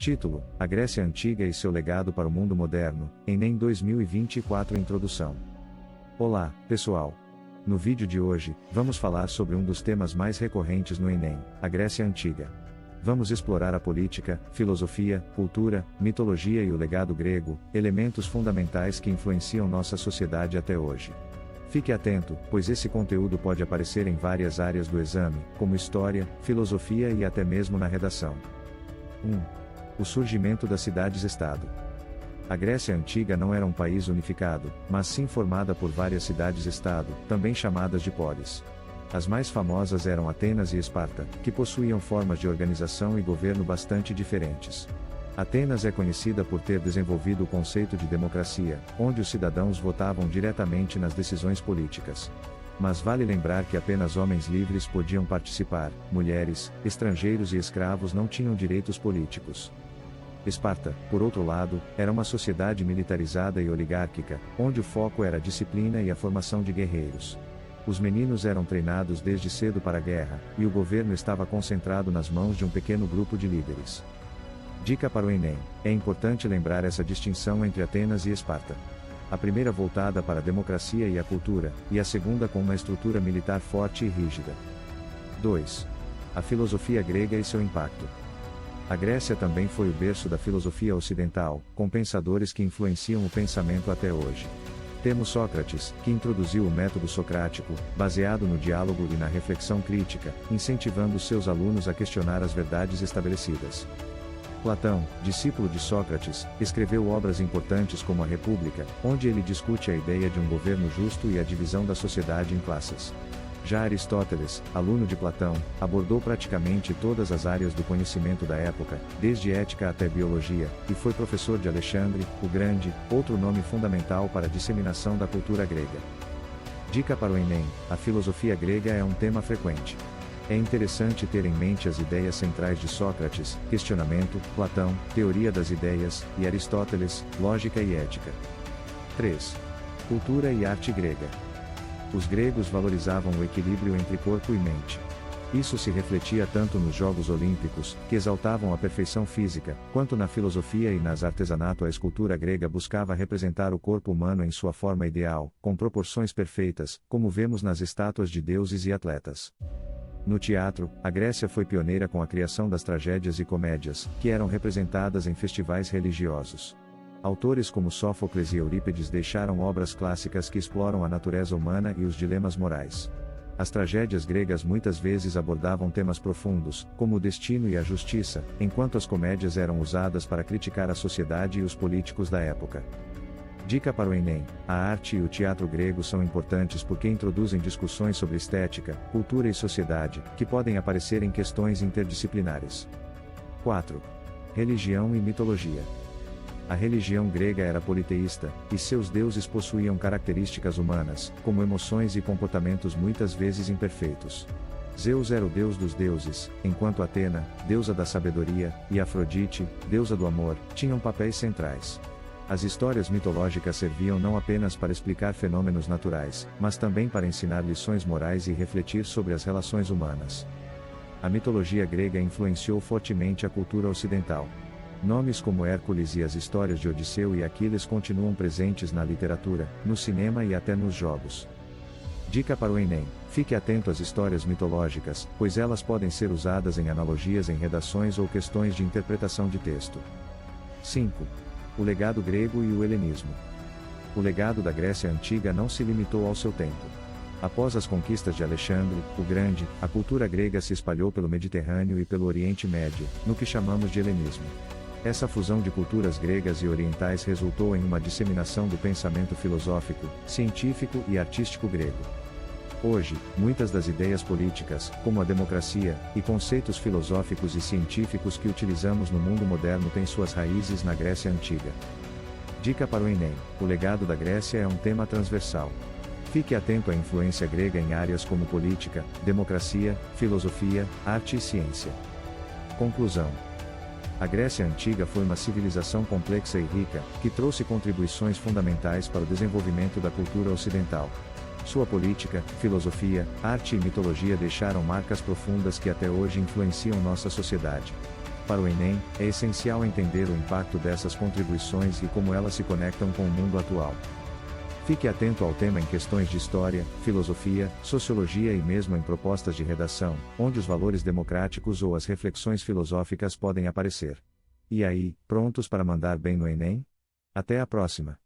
Título: A Grécia Antiga e seu legado para o mundo moderno, Enem 2024 Introdução. Olá, pessoal! No vídeo de hoje, vamos falar sobre um dos temas mais recorrentes no Enem, a Grécia Antiga. Vamos explorar a política, filosofia, cultura, mitologia e o legado grego, elementos fundamentais que influenciam nossa sociedade até hoje. Fique atento, pois esse conteúdo pode aparecer em várias áreas do exame, como história, filosofia e até mesmo na redação. 1. O surgimento das cidades-estado. A Grécia Antiga não era um país unificado, mas sim formada por várias cidades-estado, também chamadas de polis. As mais famosas eram Atenas e Esparta, que possuíam formas de organização e governo bastante diferentes. Atenas é conhecida por ter desenvolvido o conceito de democracia, onde os cidadãos votavam diretamente nas decisões políticas. Mas vale lembrar que apenas homens livres podiam participar, mulheres, estrangeiros e escravos não tinham direitos políticos. Esparta, por outro lado, era uma sociedade militarizada e oligárquica, onde o foco era a disciplina e a formação de guerreiros. Os meninos eram treinados desde cedo para a guerra, e o governo estava concentrado nas mãos de um pequeno grupo de líderes. Dica para o Enem: é importante lembrar essa distinção entre Atenas e Esparta. A primeira voltada para a democracia e a cultura, e a segunda com uma estrutura militar forte e rígida. 2. A filosofia grega e seu impacto. A Grécia também foi o berço da filosofia ocidental, com pensadores que influenciam o pensamento até hoje. Temos Sócrates, que introduziu o método socrático, baseado no diálogo e na reflexão crítica, incentivando seus alunos a questionar as verdades estabelecidas. Platão, discípulo de Sócrates, escreveu obras importantes como a República, onde ele discute a ideia de um governo justo e a divisão da sociedade em classes. Já Aristóteles, aluno de Platão, abordou praticamente todas as áreas do conhecimento da época, desde ética até biologia, e foi professor de Alexandre, o Grande, outro nome fundamental para a disseminação da cultura grega. Dica para o Enem: a filosofia grega é um tema frequente. É interessante ter em mente as ideias centrais de Sócrates, questionamento, Platão, teoria das ideias, e Aristóteles, lógica e ética. 3. Cultura e arte grega. Os gregos valorizavam o equilíbrio entre corpo e mente. Isso se refletia tanto nos Jogos Olímpicos, que exaltavam a perfeição física, quanto na filosofia e nas artesanato. A escultura grega buscava representar o corpo humano em sua forma ideal, com proporções perfeitas, como vemos nas estátuas de deuses e atletas. No teatro, a Grécia foi pioneira com a criação das tragédias e comédias, que eram representadas em festivais religiosos. Autores como Sófocles e Eurípides deixaram obras clássicas que exploram a natureza humana e os dilemas morais. As tragédias gregas muitas vezes abordavam temas profundos, como o destino e a justiça, enquanto as comédias eram usadas para criticar a sociedade e os políticos da época. Dica para o Enem: a arte e o teatro grego são importantes porque introduzem discussões sobre estética, cultura e sociedade, que podem aparecer em questões interdisciplinares. 4. Religião e mitologia. A religião grega era politeísta, e seus deuses possuíam características humanas, como emoções e comportamentos muitas vezes imperfeitos. Zeus era o deus dos deuses, enquanto Atena, deusa da sabedoria, e Afrodite, deusa do amor, tinham papéis centrais. As histórias mitológicas serviam não apenas para explicar fenômenos naturais, mas também para ensinar lições morais e refletir sobre as relações humanas. A mitologia grega influenciou fortemente a cultura ocidental. Nomes como Hércules e as histórias de Odisseu e Aquiles continuam presentes na literatura, no cinema e até nos jogos. Dica para o Enem: fique atento às histórias mitológicas, pois elas podem ser usadas em analogias em redações ou questões de interpretação de texto. 5. O legado grego e o helenismo. O legado da Grécia Antiga não se limitou ao seu tempo. Após as conquistas de Alexandre, o Grande, a cultura grega se espalhou pelo Mediterrâneo e pelo Oriente Médio, no que chamamos de helenismo. Essa fusão de culturas gregas e orientais resultou em uma disseminação do pensamento filosófico, científico e artístico grego. Hoje, muitas das ideias políticas, como a democracia, e conceitos filosóficos e científicos que utilizamos no mundo moderno têm suas raízes na Grécia Antiga. Dica para o Enem: o legado da Grécia é um tema transversal. Fique atento à influência grega em áreas como política, democracia, filosofia, arte e ciência. Conclusão: a Grécia Antiga foi uma civilização complexa e rica, que trouxe contribuições fundamentais para o desenvolvimento da cultura ocidental. Sua política, filosofia, arte e mitologia deixaram marcas profundas que até hoje influenciam nossa sociedade. Para o Enem, é essencial entender o impacto dessas contribuições e como elas se conectam com o mundo atual. Fique atento ao tema em questões de história, filosofia, sociologia e mesmo em propostas de redação, onde os valores democráticos ou as reflexões filosóficas podem aparecer. E aí, prontos para mandar bem no Enem? Até a próxima!